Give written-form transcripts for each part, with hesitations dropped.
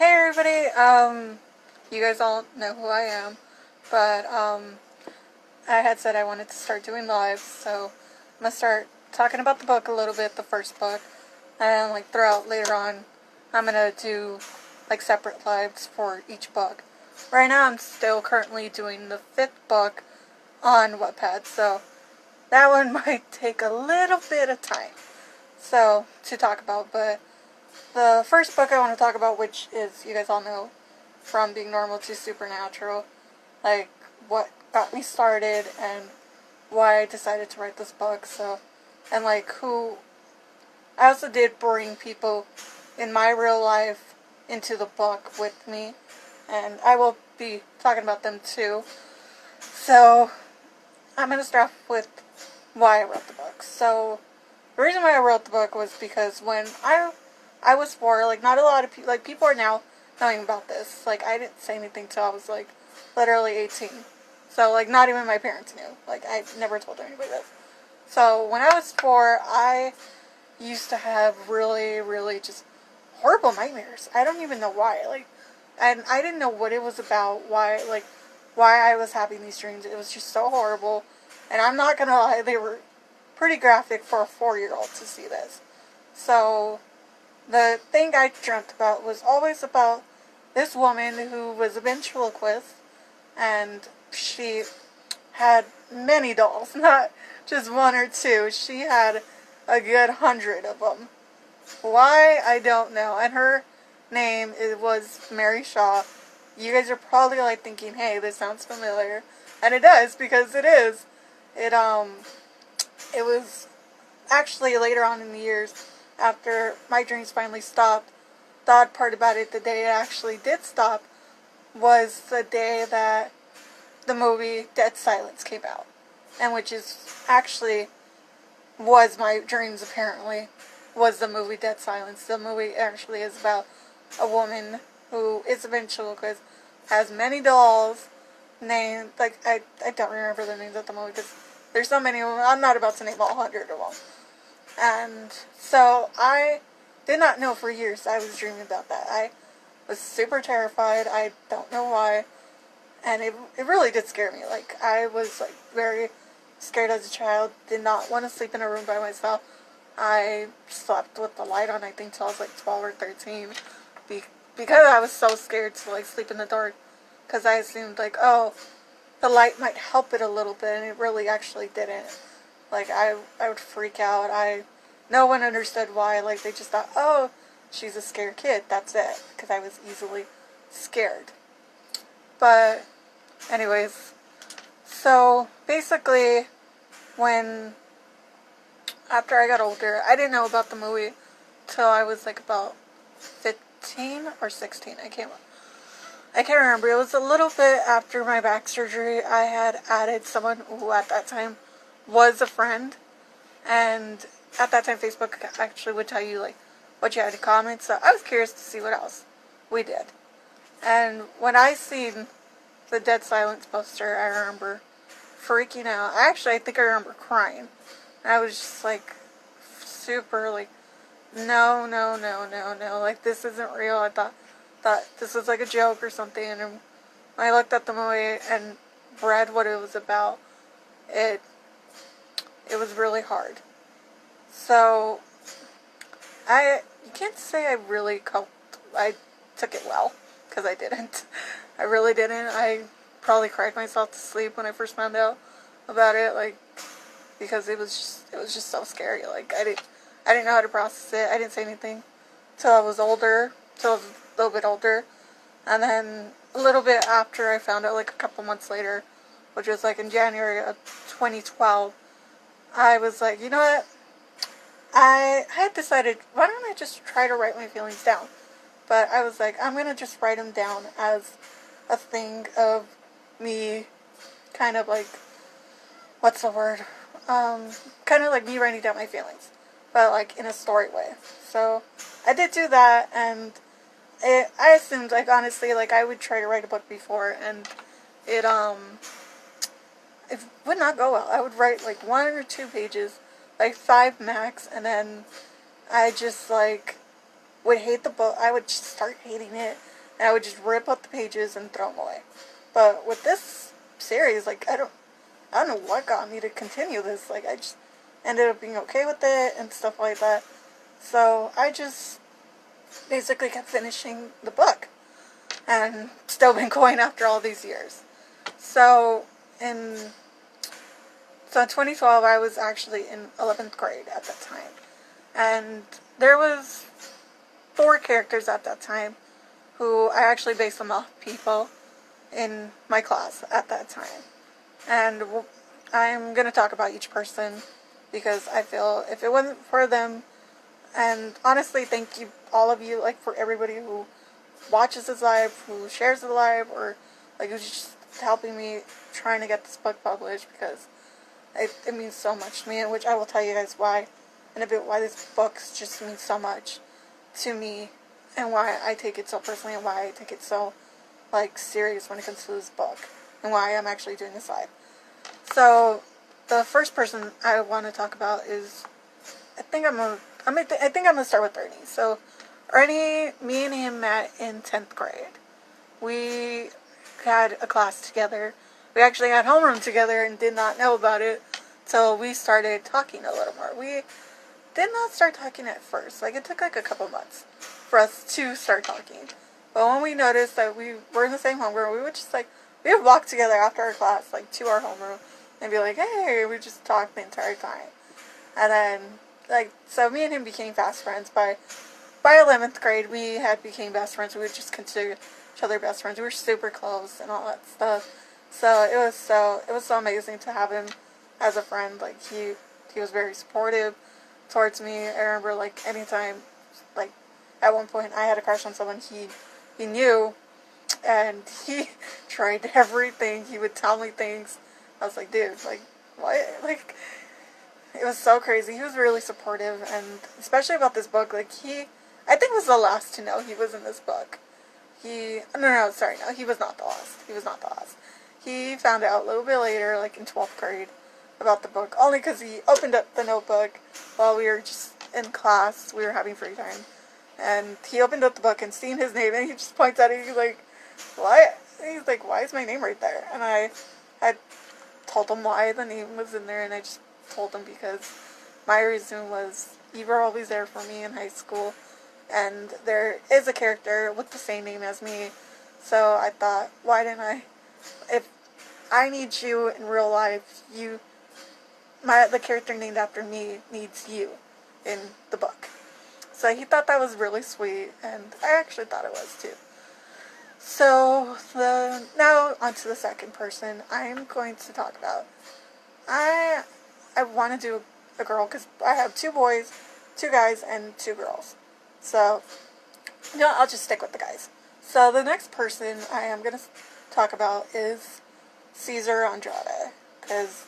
Hey everybody, you guys all know who I am, but, I had said I wanted to start doing lives, so I'm gonna start talking about the book a little bit, the first book, and, throughout later on, I'm gonna do, separate lives for each book. Right now, I'm still currently doing the 5th book on Wattpad, so that one might take a little bit of time, to talk about, but the first book I want to talk about, which is, you guys all know, From Being Normal to Supernatural, what got me started and why I decided to write this book, and who, I also did bring people in my real life into the book with me, and I will be talking about them too. So, I'm going to start off with why I wrote the book. So, the reason why I wrote the book was because when I was 4, not a lot of people, people are now knowing about this. I didn't say anything till I was, literally 18. So, not even my parents knew. I never told anybody this. So, when I was 4, I used to have really, really just horrible nightmares. I don't even know why. And I didn't know what it was about, why I was having these dreams. It was just so horrible. And I'm not gonna lie, they were pretty graphic for a 4-year-old to see this. So, the thing I dreamt about was always about this woman who was a ventriloquist, and she had many dolls, not just 1 or 2. She had a good 100 of them. Why? I don't know. And her name was Mary Shaw. You guys are probably thinking, hey, this sounds familiar. And it does, because it is. It was actually later on in the years, after my dreams finally stopped. The odd part about it, the day it actually did stop, was the day that the movie Dead Silence came out. And which was my dreams apparently, was the movie Dead Silence. The movie actually is about a woman who is a ventriloquist, has many dolls, named, I don't remember the names of the movie, because there's so many of them. I'm not about to name all 100 of them. And so I did not know for years I was dreaming about that. I was super terrified. I don't know why. And it really did scare me. I was, very scared as a child. Did not want to sleep in a room by myself. I slept with the light on, I think, till I was, 12 or 13. Because I was so scared to, sleep in the dark. Because I assumed, oh, the light might help it a little bit. And it really actually didn't. I would freak out. No one understood why. They just thought, oh, she's a scared kid. That's it. Because I was easily scared. But, anyways. So, basically, after I got older, I didn't know about the movie till I was, about 15 or 16. I can't remember. It was a little bit after my back surgery. I had added someone who at that time was a friend, and at that time Facebook actually would tell you what you had to comment, so I was curious to see what else we did. And when I seen the Dead Silence poster, I remember freaking out. I think I remember crying. And I was just super no, no, no, no, no, this isn't real. I thought this was a joke or something, and when I looked at the movie and read what it was about, it was really hard. So, you can't say I really I took it well, because I didn't. I really didn't. I probably cried myself to sleep when I first found out about it, because it was just so scary. I didn't know how to process it. I didn't say anything till I was older, till I was a little bit older, and then a little bit after I found out, a couple months later, which was in January of 2012, I was you know what? I had decided, why don't I just try to write my feelings down? But I was I'm going to just write them down as a thing of me kind of what's the word? Kind of me writing down my feelings. But in a story way. So, I did do that, and I assumed, honestly, I would try to write a book before, and it would not go well. I would write 1 or 2 pages, 5 max, and then I just would hate the book. I would just start hating it. and I would just rip up the pages and throw them away. But with this series, like, I don't know what got me to continue this. Like, I just ended up being okay with it and stuff like that. So I just basically kept finishing the book, and still been going after all these years. So in 2012, I was actually in 11th grade at that time, and there was 4 characters at that time who I actually based them off people in my class at that time. And I'm going to talk about each person because I feel if it wasn't for them, and honestly, thank you, all of you, like, for everybody who watches this live, who shares the live, or, like, who's just helping me trying to get this book published, because it means so much to me, which I will tell you guys why, in a bit, why this book just means so much to me, and why I take it so personally, and why I take it so, like, serious when it comes to this book, and why I'm actually doing this live. So, the first person I want to talk about is, I think I'm gonna start with Ernie. So, Ernie, me and him met in 10th grade. We had a class together. We actually had homeroom together and did not know about it till we started talking a little more. We did not start talking at first. Like, it took like a couple months for us to start talking. But when we noticed that we were in the same homeroom, we would just, like, we would walk together after our class, like, to our homeroom and be like, hey, we just talked the entire time. And then, like, so me and him became fast friends. By 11th grade, we had became best friends. We would just consider each other best friends. We were super close and all that stuff. So it was so amazing to have him as a friend. Like, he was very supportive towards me. I remember, like, anytime, like, at one point I had a crush on someone he knew, and he tried everything. He would tell me things. I was like, dude, like, what? Like, it was so crazy. He was really supportive, and especially about this book, like, I think was the last to know he was in this book. He was not the last. He was not the last. He found out a little bit later, like in 12th grade, about the book, only because he opened up the notebook while we were just in class. We were having free time, and he opened up the book and seen his name, and he just points at it. He's like, what? He's like, why is my name right there? And I told him why the name was in there, and I just told him because my reason was you were always there for me in high school, and there is a character with the same name as me, so I thought, why didn't I? If I need you in real life, the character named after me needs you in the book. So he thought that was really sweet, and I actually thought it was too. So now onto the second person I'm going to talk about. I want to do a girl because I have 2 boys, 2 guys, and 2 girls. So, I'll just stick with the guys. So the next person I am going to talk about is Cesar Andrade. Because,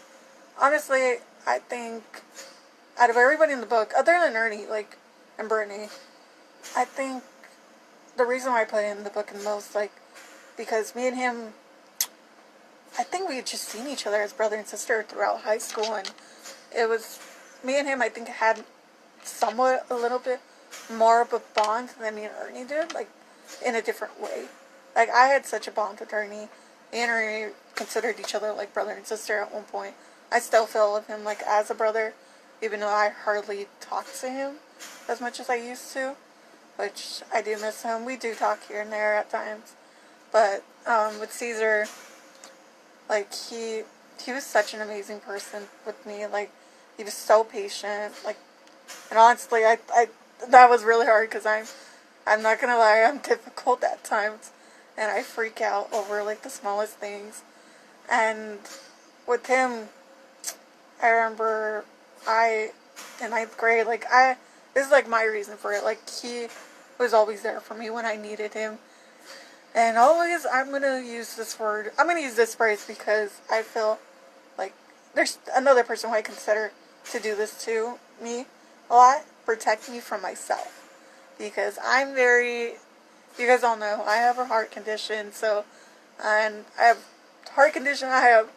honestly, I think out of everybody in the book, other than Ernie, like, and Brittany, I think the reason why I put him in the book the most, like, because me and him, I think we had just seen each other as brother and sister throughout high school, and it was, me and him, I think, had somewhat a little bit more of a bond than me and Ernie did, like, in a different way. Like, I had such a bond with Ernie. Me and Ernie considered each other like brother and sister at one point. I still feel with him, like, as a brother, even though I hardly talk to him as much as I used to, which I do miss him. We do talk here and there at times. But, with Cesar, like, he was such an amazing person with me. Like, he was so patient. Like, and honestly, that was really hard because I'm not gonna lie, I'm difficult at times, and I freak out over, like, the smallest things. And with him, I remember in 9th grade, like, this is, like, my reason for it. Like, he was always there for me when I needed him. And always, I'm going to use this phrase because I feel like there's another person who I consider to do this to me a lot. Protect me from myself. Because you guys all know, I have a heart condition, I have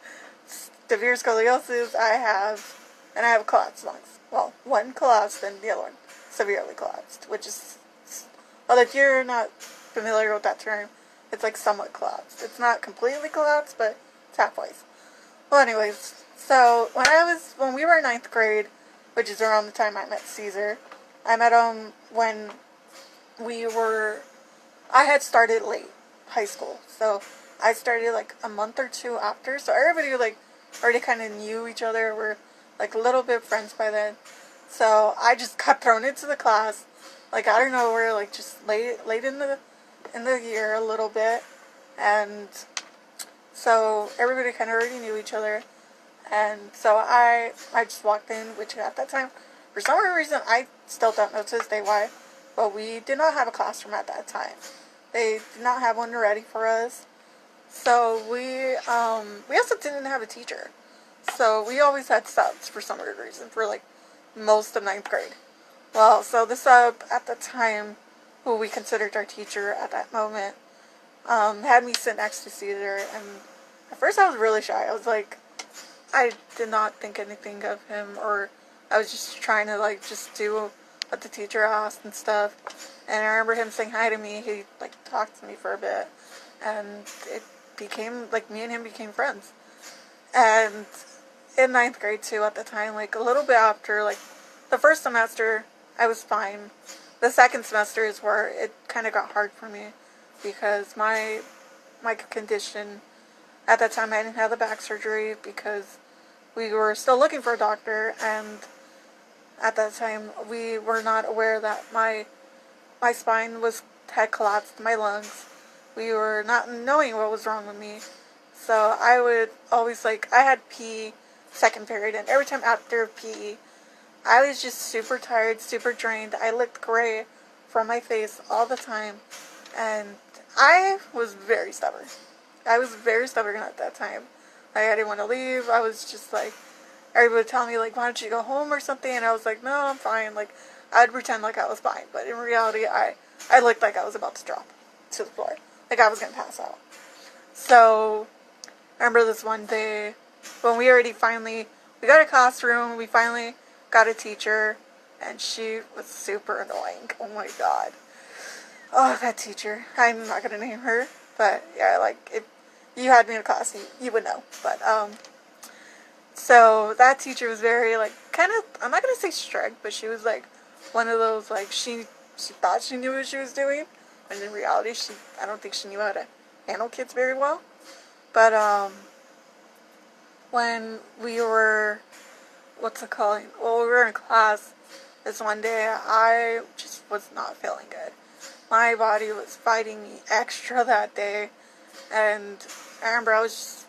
severe scoliosis, and I have collapsed lungs. Well, one collapsed and the other one severely collapsed, which is, well, if you're not familiar with that term, it's like somewhat collapsed. It's not completely collapsed, but it's halfway. Well, anyways, so when we were in 9th grade, which is around the time I met Cesar, I met him when I had started late high school, so I started like a month or two after, so everybody like already kind of knew each other, were like a little bit friends by then. So I just got thrown into the class, like out of nowhere, like just late in the year a little bit, and so everybody kind of already knew each other, and so I just walked in, which at that time, for some reason, I still don't know to this day why, but we did not have a classroom at that time. They did not have one ready for us, so we also didn't have a teacher, so we always had subs for some weird reason for like most of 9th grade. Well, so the sub at the time, who we considered our teacher at that moment, had me sit next to Cesar, and at first I was really shy. I was like, I did not think anything of him, or I was just trying to like just do what the teacher asked and stuff. And I remember him saying hi to me. He like talked to me for a bit, and it became like me and him became friends. And in 9th grade too, at the time, like a little bit after, like the first semester, I was fine. The second semester is where it kind of got hard for me, because my condition at that time, I didn't have the back surgery because we were still looking for a doctor, and at that time we were not aware that my spine had collapsed my lungs. We were not knowing what was wrong with me. So I would always I had PE second period, and every time after PE, I was just super tired, super drained. I looked gray from my face all the time, and I was very stubborn. I was very stubborn at that time. I didn't want to leave. I was just like, everybody would tell me like, why don't you go home or something? And I was like, no, I'm fine. Like, I'd pretend like I was fine, but in reality, I looked like I was about to drop to the floor, like I was gonna pass out. So I remember this one day when we got a classroom, we finally got a teacher, and she was super annoying. Oh my god. Oh, that teacher. I'm not gonna name her, but yeah, like if you had me in a class, you would know. But so that teacher was very like kind of, I'm not gonna say strict, but she was like one of those like she thought she knew what she was doing, and in reality, I don't think she knew how to handle kids very well. But when we were, well, we were in class this one day, I just was not feeling good. My body was fighting me extra that day, and I remember I was just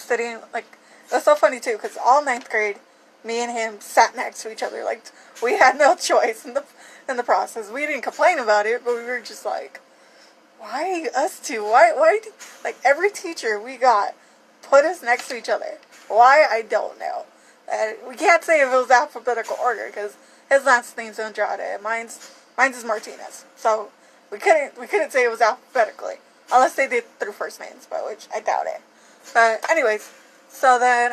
sitting, like, it was so funny too, because all 9th grade, me and him sat next to each other, like, we had no choice in the process. We didn't complain about it, but we were just like, why us two? Why like, every teacher we got put us next to each other. Why? I don't know. We can't say if it was alphabetical order, because his last name's Andrade, mine's is Martinez. So we couldn't say it was alphabetically, unless they did through first names, but which I doubt it. But anyways, so then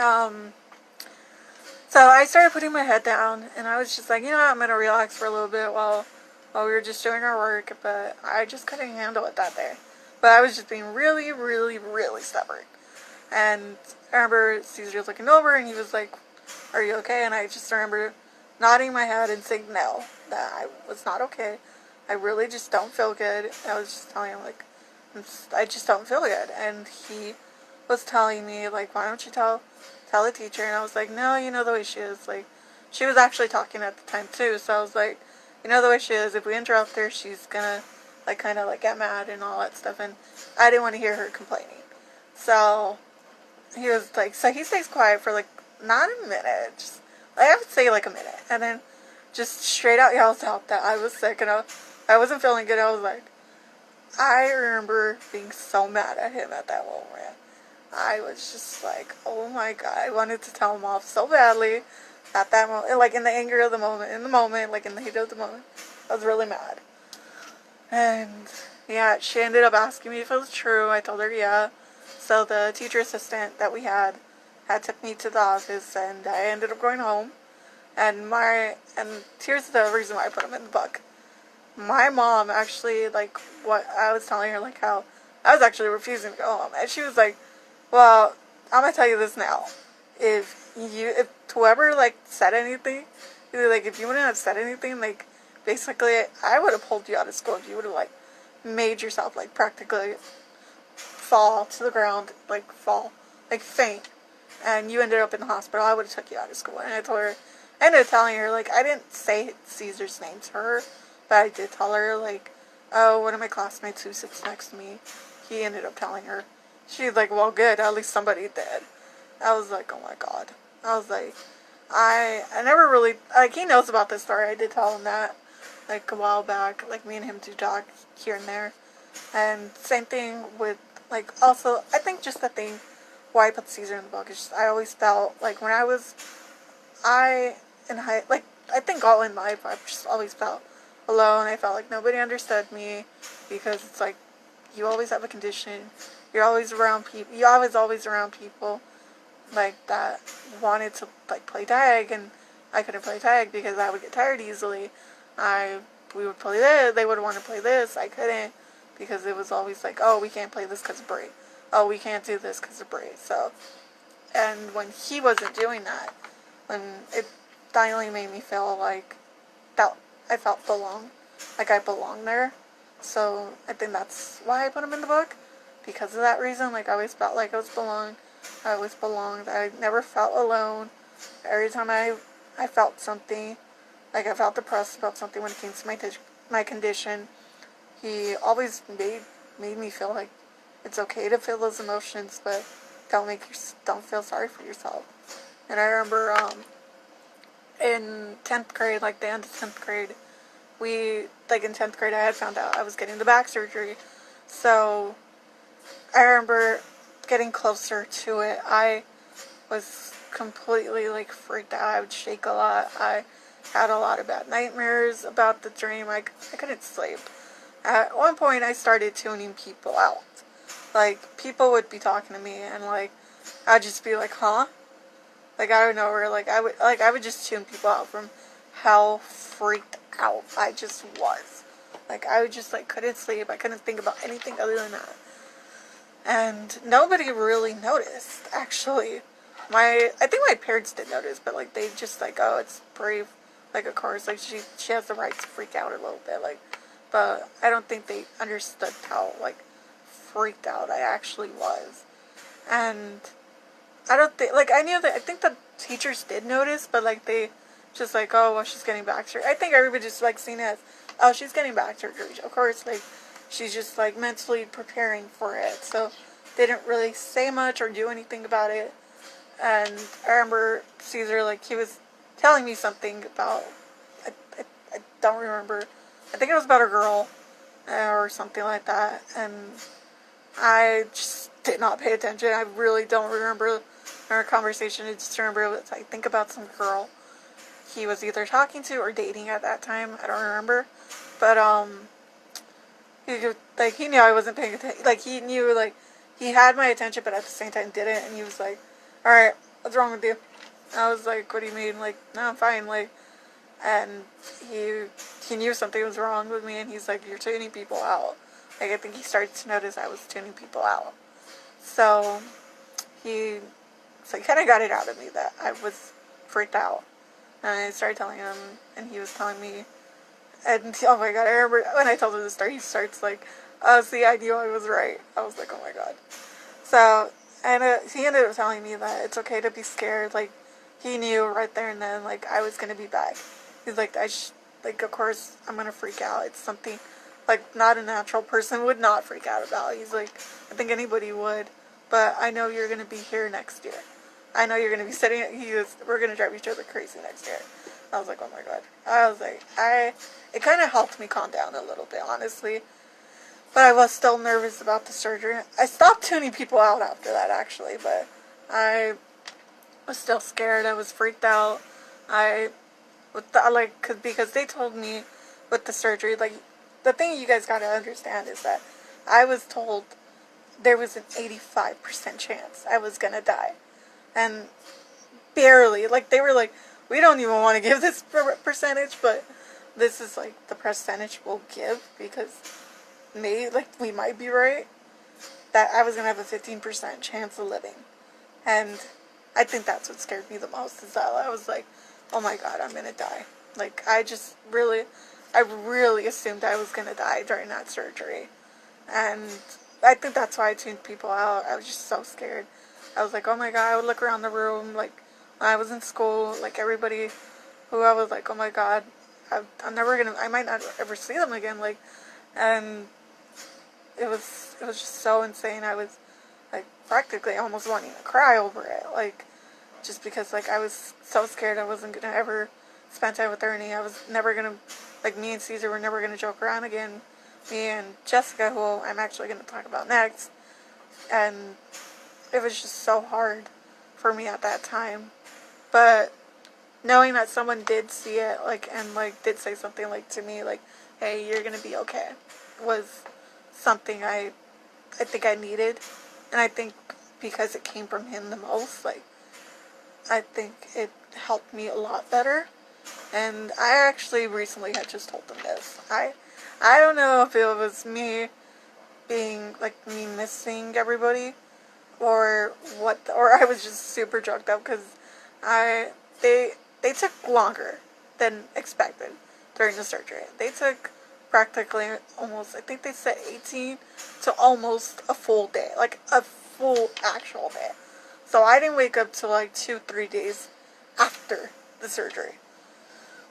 so I started putting my head down, and I was just like, I'm gonna relax for a little bit while we were just doing our work. But I just couldn't handle it that day. But I was just being really, really, really stubborn. And I remember Cesar was looking over, and he was like, "Are you okay?" And I just remember nodding my head and saying no, that I was not okay. I really just don't feel good. And I was just telling him, like, I just don't feel good. And he was telling me, like, why don't you tell the teacher? And I was like, no, you know the way she is. Like, she was actually talking at the time too. So I was like, you know the way she is. If we interrupt her, she's gonna, like, kind of, like, get mad and all that stuff. And I didn't want to hear her complaining. So he was like, so he stays quiet for, like, not a minute. Just, I would say, like, a minute. And then just straight out yells out that I was sick and I wasn't feeling good. I was like, I remember being so mad at him at that moment. I was just like, oh my god, I wanted to tell him off so badly at that moment, like in the anger of the moment, like in the heat of the moment. I was really mad. And yeah, she ended up asking me if it was true. I told her yeah. So the teacher assistant that we had took me to the office, and I ended up going home. And here's the reason why I put him in the book. my mom actually, like, what I was telling her, like, how I was actually refusing to go home. And she was like, well, I'm going to tell you this now. If whoever, like, said anything, either, like, if you wouldn't have said anything, like, basically, I would have pulled you out of school if you would have, like, made yourself, like, practically fall to the ground, like, faint. And you ended up in the hospital, I would have took you out of school. And I ended up telling her, like, I didn't say Cesar's name to her, but I did tell her, like, oh, one of my classmates who sits next to me, he ended up telling her. She's like, well, good, at least somebody did. I was like, oh my god. I was like, I never really, like, he knows about this story. I did tell him that, like, a while back. Like, me and him do talk here and there. And same thing with, like, also, I think just the thing why I put Cesar in the book is just, I always felt, like, when I think all in life, I've just always felt alone. I felt like nobody understood me, because it's like, you always have a condition. You're always around people. You're always around people, like, that wanted to, like, play tag, and I couldn't play tag because I would get tired easily. We would play this. They would want to play this. I couldn't, because it was always like, oh, we can't play this because of Bray. Oh, we can't do this because of Bray. So, and when he wasn't doing that, when it finally made me feel like I felt like I belonged there. So I think that's why I put him in the book, because of that reason. Like, I always felt like I always belonged. I never felt alone. Every time I felt something, like, I felt depressed about something when it came to my condition, he always made me feel like it's okay to feel those emotions, but don't feel sorry for yourself. And I remember in 10th grade, like the end of 10th grade, in 10th grade I had found out I was getting the back surgery. So I remember getting closer to it. I was completely, like, freaked out. I would shake a lot. I had a lot of bad nightmares about the dream. I couldn't sleep. At one point I started tuning people out. Like, people would be talking to me, and, like, I'd just be like, huh? Like, I don't know where, I would just tune people out from how freaked out I just was. Like, I would just, like, couldn't sleep. I couldn't think about anything other than that. And nobody really noticed, actually. I think my parents did notice, but, like, they just, like, oh, it's brave. Like, of course, like, she has the right to freak out a little bit, like, but I don't think they understood how, like, freaked out I actually was. And I don't think, like, I think the teachers did notice, but, like, they just, like, oh, well, she's getting back surgery. I think everybody just, like, seen it as, oh, she's getting back surgery. Of course, like, she's just, like, mentally preparing for it. So they didn't really say much or do anything about it. And I remember Cesar, like, he was telling me something about, I don't remember. I think it was about a girl or something like that. And I just did not pay attention. I really don't remember our conversation. I just remember it was, I think, about some girl he was either talking to or dating at that time. I don't remember. But, he knew I wasn't paying attention. Like, he knew, like, he had my attention, but at the same time didn't. And he was like, alright, what's wrong with you? I was like, what do you mean? Like, no, I'm fine. Like, and he knew something was wrong with me, and he's like, you're tuning people out. Like, I think he started to notice I was tuning people out. So he kind of got it out of me that I was freaked out. And I started telling him, and he was telling me, and oh my god, I remember when I told him the story, he starts like, oh, see, I knew I was right. I was like, oh my god. So, and he ended up telling me that it's okay to be scared. Like, he knew right there and then, like, I was going to be back. He's like, of course, I'm going to freak out. It's something, like, not a natural person would not freak out about. He's like, I think anybody would, but I know you're going to be here next year. I know you're going to be sitting, we're going to drive each other crazy next year. I was like, oh my god. I was like, it kind of helped me calm down a little bit, honestly. But I was still nervous about the surgery. I stopped tuning people out after that, actually, but I was still scared. I was freaked out. Because they told me with the surgery, like, the thing you guys gotta understand is that I was told there was an 85% chance I was gonna die. And barely, like, they were like, we don't even want to give this percentage, but this is like the percentage we'll give, because maybe like we might be right, that I was going to have a 15% chance of living. And I think that's what scared me the most, is that I was like, oh my god, I'm going to die. Like, I really assumed I was going to die during that surgery. And I think that's why I tuned people out. I was just so scared. I was like, oh my god, I would look around the room, like, when I was in school, like, everybody who I was like, oh my god, I'm never going to, I might not ever see them again, like, and it was just so insane. I was, like, practically almost wanting to cry over it, like, just because, like, I was so scared I wasn't going to ever spend time with Ernie. I was never going to, like, me and Cesar were never going to joke around again. Me and Jessica, who I'm actually going to talk about next, and it was just so hard for me at that time. But knowing that someone did see it, like, and, like, did say something, like, to me, like, hey, you're going to be okay, was something I think I needed. And I think because it came from him the most, like, I think it helped me a lot better. And I actually recently had just told him this. I don't know if it was me being, like, me missing everybody, or what, or I was just super drugged up, because they took longer than expected during the surgery. They took practically almost, I think they said 18 to almost a full day, like a full actual day. So I didn't wake up till like 2-3 days after the surgery.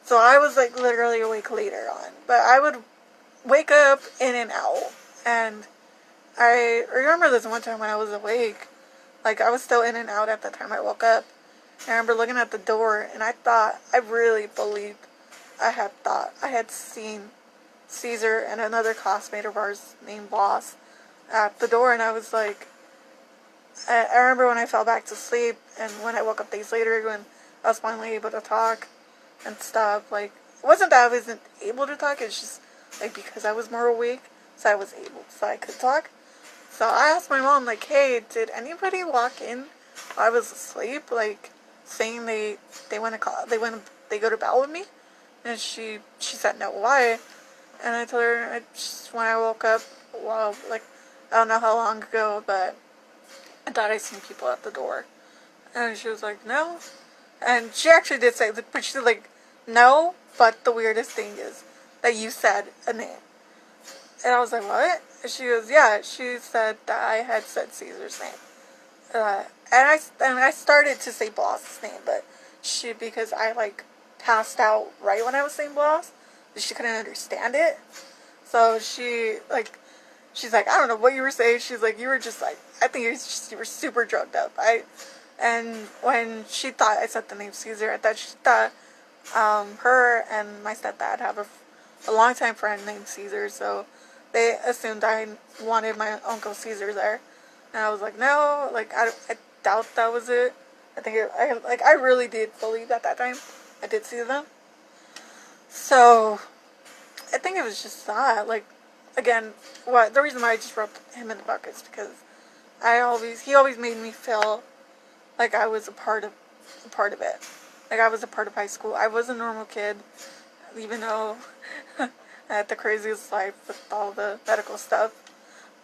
So I was like literally awake later on. But I would wake up in and out. And I remember this one time when I was awake, like I was still in and out at the time I woke up. I remember looking at the door, and I really believed I had seen Cesar and another classmate of ours named Boss at the door. And I was like, I remember when I fell back to sleep, and when I woke up days later, when I was finally able to talk and stuff, like, it wasn't that I wasn't able to talk, it's just, like, because I was more awake, so I could talk. So I asked my mom, like, hey, did anybody walk in while I was asleep, like, saying they go to bed with me? And she said no. Why? And I told her, when I woke up, well, like, I don't know how long ago, but I thought I seen people at the door. And she was like, no. And she actually did say, but she said, like, no, but the weirdest thing is that you said a name. And I was like, what? And she goes, yeah, she said that I had said Caesar's name. And I started to say Boss's name, but because I, like, passed out right when I was saying Boss, she couldn't understand it. So she's like, I don't know what you were saying. She's like, you were just like, I think you were super drugged up. And when she thought I said the name Cesar, I thought she thought her and my stepdad have a longtime friend named Cesar, so they assumed I wanted my Uncle Cesar there. And I was like, no, like, I doubt that was it. I think I really did believe at that time I did see them. So I think it was just that, like, again, the reason why I just wrote him in the book is because he always made me feel like I was a part of it. Like, I was a part of high school. I was a normal kid, even though I had the craziest life with all the medical stuff.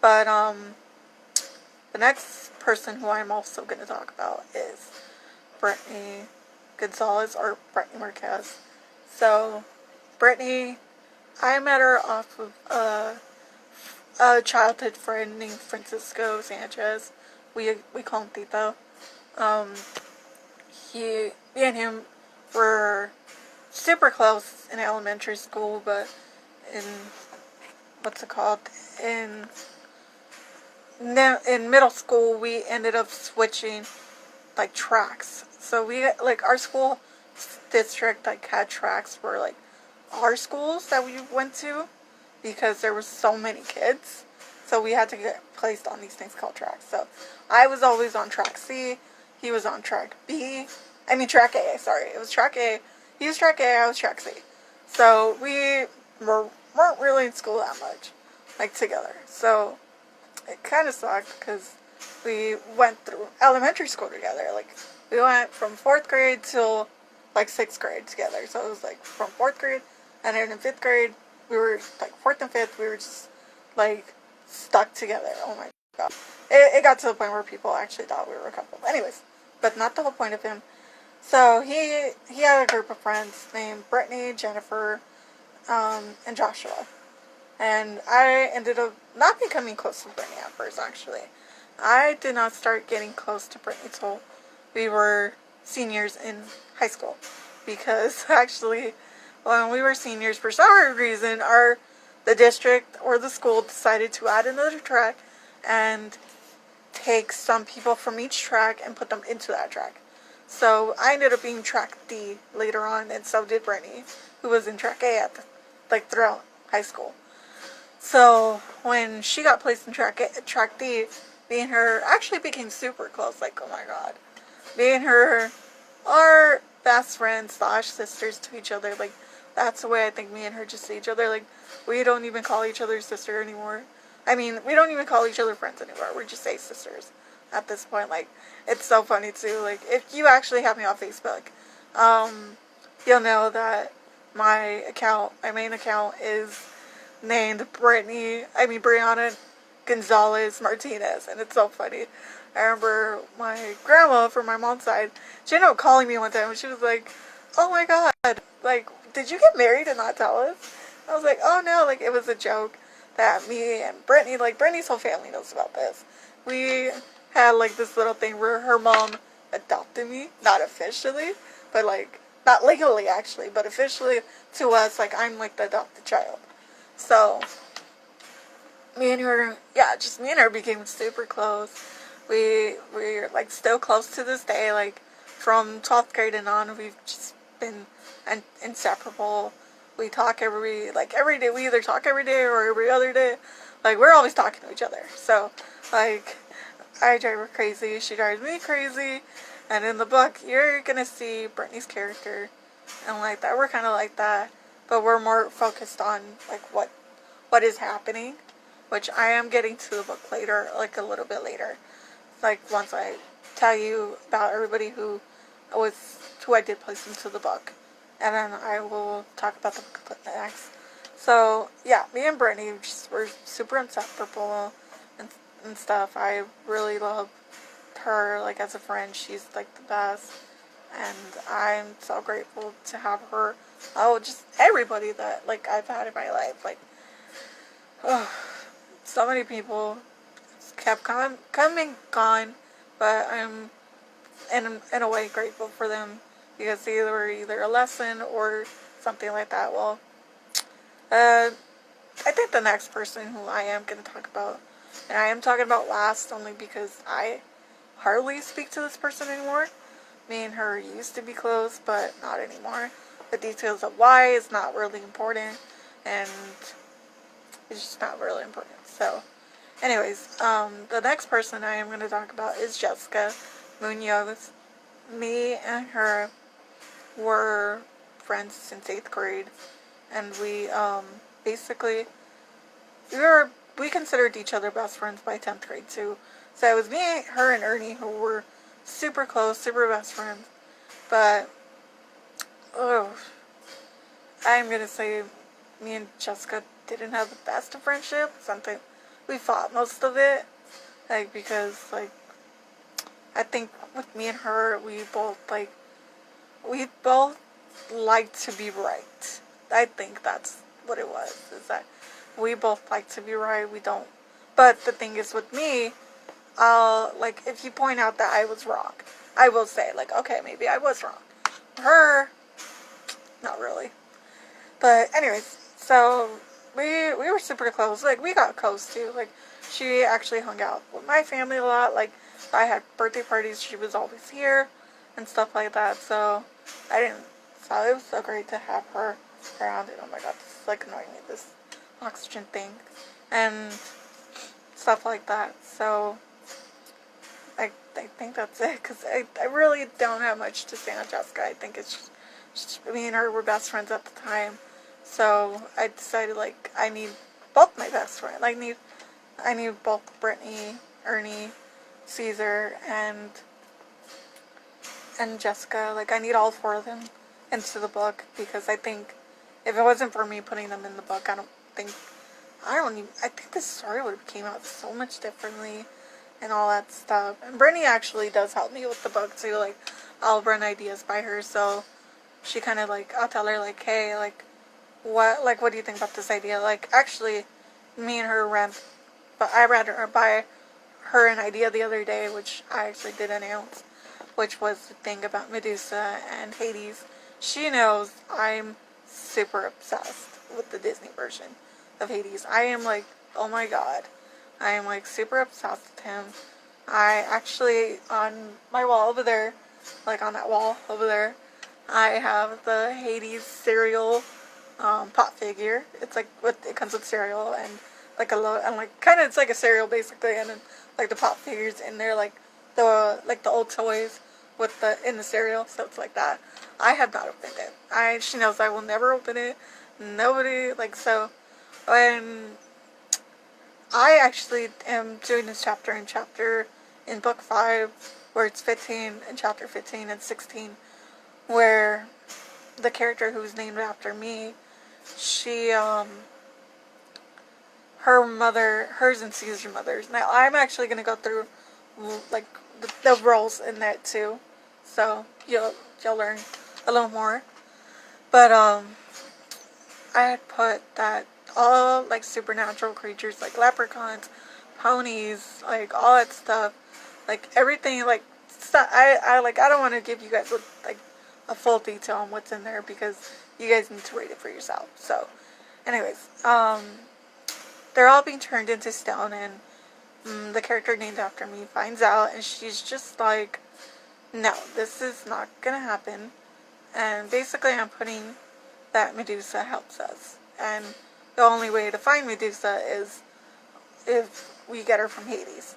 But the next person who I'm also going to talk about is Brittany Gonzalez, or Brittany Marquez. So, Brittany, I met her off of a childhood friend named Francisco Sanchez. We call him Tito. Me and him were super close in elementary school, but in in middle school we ended up switching, like, tracks. So we, like, our school district, like, had tracks for, like, our schools that we went to, because there were so many kids, so we had to get placed on these things called tracks. So I was always on track C, he was on track track A, sorry, it was track A, he was track A, I was track C. So we weren't really in school that much, like, together. So it kind of sucked, because we went through elementary school together. Like, we went from 4th grade till, like, 6th grade together. So it was, like, from 4th grade And then in 5th grade, we were, like, 4th and 5th, we were just, like, stuck together. Oh my god. It got to the point where people actually thought we were a couple. Anyways, but not the whole point of him. So he had a group of friends named Brittany, Jennifer, and Joshua. And I ended up not becoming close to Brittany at first, actually. I did not start getting close to Brittany till we were seniors in high school. Because, actually, when we were seniors, for some reason, the district or the school decided to add another track and take some people from each track and put them into that track. So I ended up being track D later on, and so did Brittany, who was in track A throughout high school. So when she got placed in track D, me and her actually became super close. Like, oh my god, me and her are best friends / sisters to each other. Like, that's the way I think me and her just see each other. Like, we don't even call each other sister anymore. I mean, we don't even call each other friends anymore. We just say sisters at this point. Like, it's so funny too. Like, if you actually have me on Facebook, you'll know that my main account is named Brianna Gonzalez Martinez, and it's so funny. I remember my grandma from my mom's side, she ended up calling me one time, and she was like, oh my god, like, did you get married and not tell us? I was like, oh no, like, it was a joke that me and Brittany, like, Brittany's whole family knows about this. We had, like, this little thing where her mom adopted me, not officially, but, like, not legally, actually, but officially to us, like, I'm, like, the adopted child. So, me and her became super close. We're, like, still close to this day. Like, from 12th grade and on, we've just been inseparable. We talk every day. We either talk every day or every other day. Like, we're always talking to each other. So, like, I drive her crazy. She drives me crazy. And in the book, you're gonna see Brittany's character and like that. We're kind of like that, but we're more focused on, like, what is happening, which I am getting to the book later, like, a little bit later. Like, once I tell you about everybody who I did place into the book. And then I will talk about the book next. So, yeah, me and Brittany were super inseparable and stuff. I really love her, like, as a friend. She's, like, the best. And I'm so grateful to have her. Oh, just everybody that, like, I've had in my life. Like, oh, so many people kept coming, gone. But I'm, in a way, grateful for them. Because they were either a lesson or something like that. Well, I think the next person who I am going to talk about, and I am talking about last only because I hardly speak to this person anymore. Me and her used to be close, but not anymore. The details of why is not really important, and it's just not really important. So, anyways, the next person I am going to talk about is Jessica Munoz. Me and her were friends since 8th grade, and we basically we considered each other best friends by 10th grade too. So it was me, her, and Ernie who were super close, super best friends. But I'm gonna say me and Jessica didn't have the best of friendship. Something we fought most of it, like, because, like, I think with me and her, we both like to be right. I think that's what it was, is that we both like to be right. We don't. But the thing is with me, like, if you point out that I was wrong, I will say, like, okay, maybe I was wrong. Her, not really. But anyways, so we were super close. Like, we got close too. Like, she actually hung out with my family a lot. Like, if I had birthday parties, she was always here and stuff like that. So so it was so great to have her around. And oh my god, this is, like, annoying me, this oxygen thing and stuff like that. So I think that's it, because I really don't have much to say on Jessica. I think it's just me and her were best friends at the time. So I decided, like, I need both my best friends. Like, I need both Brittany, Ernie, Cesar, and Jessica. Like, I need all 4 of them into the book, because I think if it wasn't for me putting them in the book, I think the story would have came out so much differently and all that stuff. And Brittany actually does help me with the book too. Like, I'll run ideas by her, so she kind of like, I'll tell her like, hey, like, what do you think about this idea? Like, actually, me and her but I read her by her an idea the other day, which I actually did announce, which was the thing about Medusa and Hades. She knows I'm super obsessed with the Disney version of Hades. I am like, oh my god. I am like super obsessed with him. I actually, on my wall over there, like on that wall over there, I have the Hades cereal pot figure. It's like, it comes with cereal and like it's like a cereal basically, and then like the pop figures in there, like the old toys with in the cereal, so it's like that. I have not opened it. She knows I will never open it. Nobody, like, so when I actually am doing this chapter in book 5, where it's 15, in chapter 15 and 16, where the character who's named after me, she, her mother, hers and Caesar's mother's. Now, I'm actually going to go through, like, the roles in that, too. So, you'll learn a little more. But, I had put that all, like, supernatural creatures, like leprechauns, ponies, like, all that stuff, like, everything, like, stuff, I don't want to give you guys, like, a full detail on what's in there, because you guys need to read it for yourself. So, anyways, they're all being turned into stone, and the character named after me finds out, and she's just like, no, this is not gonna happen. And basically I'm putting that Medusa helps us, and the only way to find Medusa is if we get her from Hades,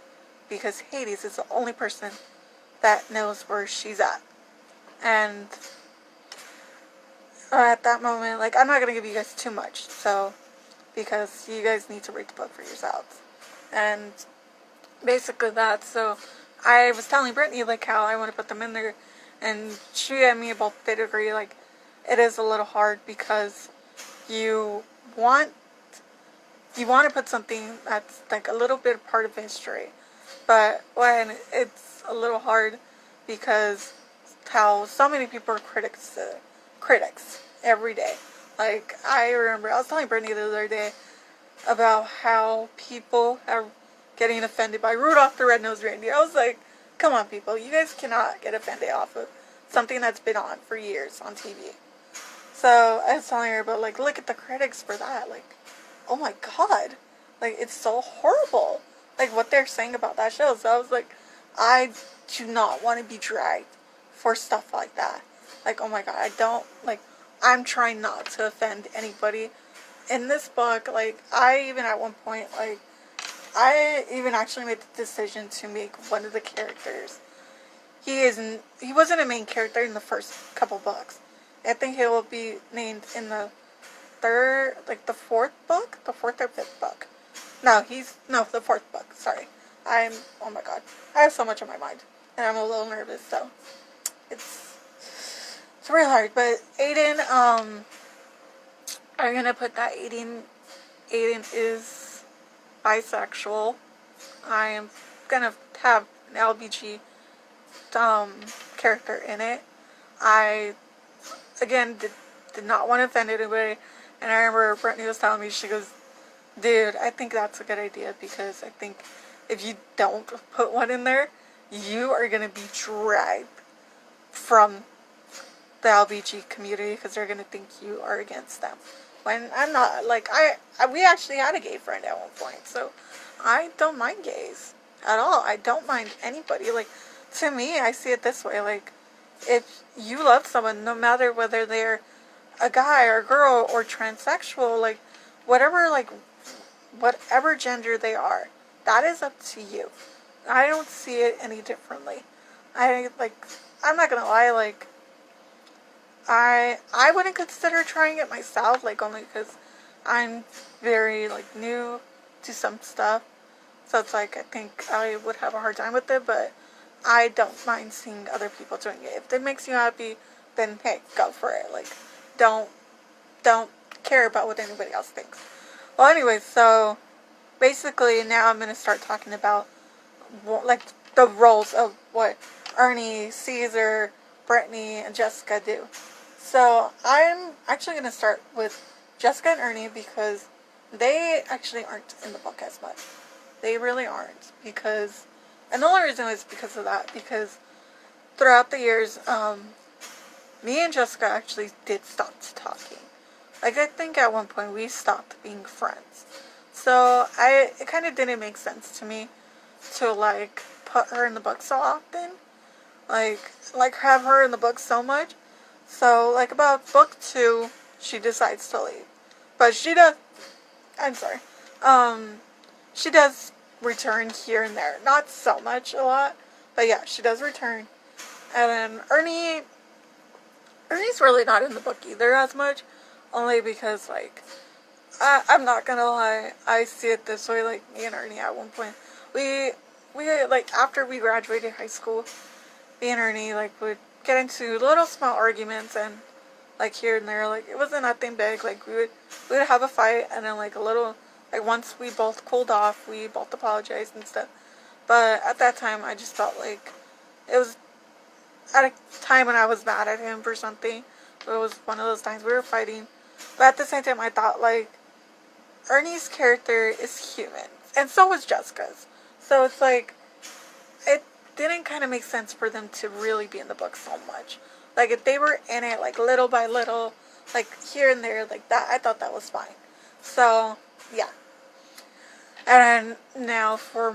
because Hades is the only person that knows where she's at. And at that moment, like, I'm not gonna give you guys too much, so, because you guys need to read the book for yourselves. And basically that, so I was telling Brittany, like, how I want to put them in there, and she and me both did agree, like, it is a little hard, because you want to put something that's, like, a little bit part of history, but when it's a little hard, because how so many people are critics every day. Like, I remember, I was telling Brittany the other day about how people are getting offended by Rudolph the Red-Nosed Reindeer. I was like, come on, people, you guys cannot get offended off of something that's been on for years on TV. So, I was telling her about, like, look at the critics for that. Like, oh my god. Like, it's so horrible. Like, what they're saying about that show. So, I was like, I do not want to be dragged for stuff like that. Like, oh my god, I'm trying not to offend anybody. In this book, like, I even at one point, like, I even actually made the decision to make one of the characters. He wasn't a main character in the first couple books. I think he will be named in the the fourth book? The fourth or fifth book. The fourth book, sorry. Oh my god. I have so much on my mind. And I'm a little nervous, so it's real hard. But Aiden, I'm gonna put that Aiden is bisexual. I am gonna have an LBG character in it. I again did not want to offend anybody, and I remember Brittany was telling me, she goes, dude, I think that's a good idea, because I think if you don't put one in there, you are gonna be dragged from the LBG community, because they're gonna think you are against them. When I'm not. Like, we actually had a gay friend at one point, so I don't mind gays at all. I don't mind anybody. Like, to me, I see it this way. Like, if you love someone, no matter whether they're a guy or a girl or transsexual, like, whatever gender they are, that is up to you. I don't see it any differently. I'm not gonna lie, like, I wouldn't consider trying it myself, like, only because I'm very, like, new to some stuff. So it's like, I think I would have a hard time with it, but I don't mind seeing other people doing it. If it makes you happy, then hey, go for it. Like, don't don't care about what anybody else thinks. Well, anyway, so basically now I'm going to start talking about like the roles of what Ernie, Cesar, Brittany, and Jessica do. So I'm actually going to start with Jessica and Ernie because they actually aren't in the book as much. They really aren't, because, and the only reason is because of that, because throughout the years, me and Jessica actually did stop talking. Like, I think at one point we stopped being friends. So, it kind of didn't make sense to me to, like, put her in the book so often. Like have her in the book so much. So, like, about book 2, she decides to leave. But she does, I'm sorry, she does return here and there. Not so much, a lot. But yeah, she does return. And then Ernie's really not in the book either as much. Only because, like, I'm not gonna lie, I see it this way, like, me and Ernie at one point, we like, after we graduated high school, me and Ernie, like, would get into little small arguments, and, like, here and there, like, it wasn't nothing big, like, we would have a fight, and then, like, a little, like, once we both cooled off, we both apologized and stuff, but at that time, I just felt like it was at a time when I was mad at him for something. It was one of those times we were fighting. But at the same time, I thought, like, Ernie's character is human. And so was Jessica's. So it's like, it didn't kind of make sense for them to really be in the book so much. Like, if they were in it, like, little by little, like, here and there, like that, I thought that was fine. So, yeah. And now for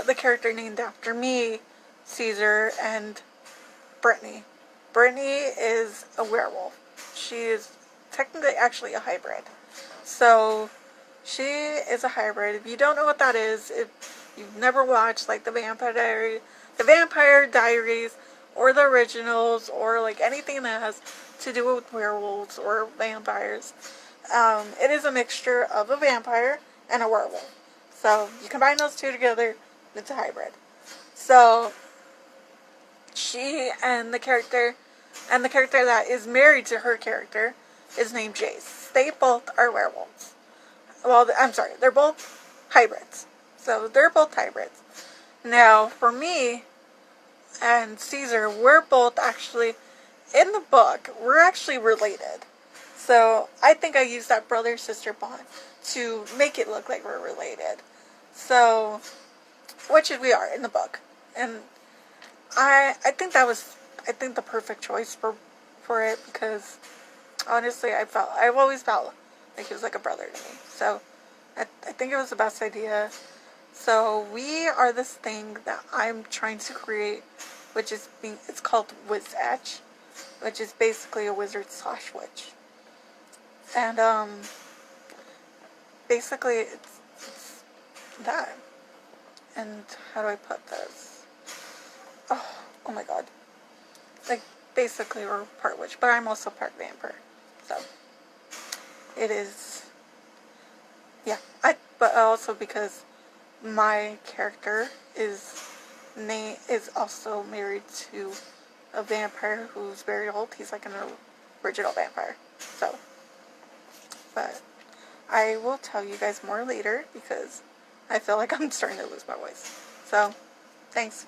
the character named after me, Cesar and Brittany. Brittany is a werewolf. She is technically actually a hybrid. So, she is a hybrid. If you don't know what that is, if you've never watched, like, the Vampire Diaries, or the originals, or, like, anything that has to do with werewolves or vampires, it is a mixture of a vampire and a werewolf. So, you combine those two together, it's a hybrid. So, she and the character that is married to her character is named Jace. They both are werewolves. Well, I'm sorry, they're both hybrids. So they're both hybrids. Now, for me and Cesar, we're both actually, in the book, we're actually related. So I think I used that brother-sister bond to make it look like we're related. So, which we are in the book. And I think that was, the perfect choice for it, because honestly, I've always felt like he was like a brother to me. So I think it was the best idea. So we are this thing that I'm trying to create, which is it's called Wizatch, which is basically a wizard / witch. And basically it's that. And how do I put this? Oh my god. Like, basically we're part witch, but I'm also part vampire. So, it is, yeah. But also because my character is also married to a vampire who's very old. He's like an original vampire. So, but I will tell you guys more later, because I feel like I'm starting to lose my voice. So, thanks.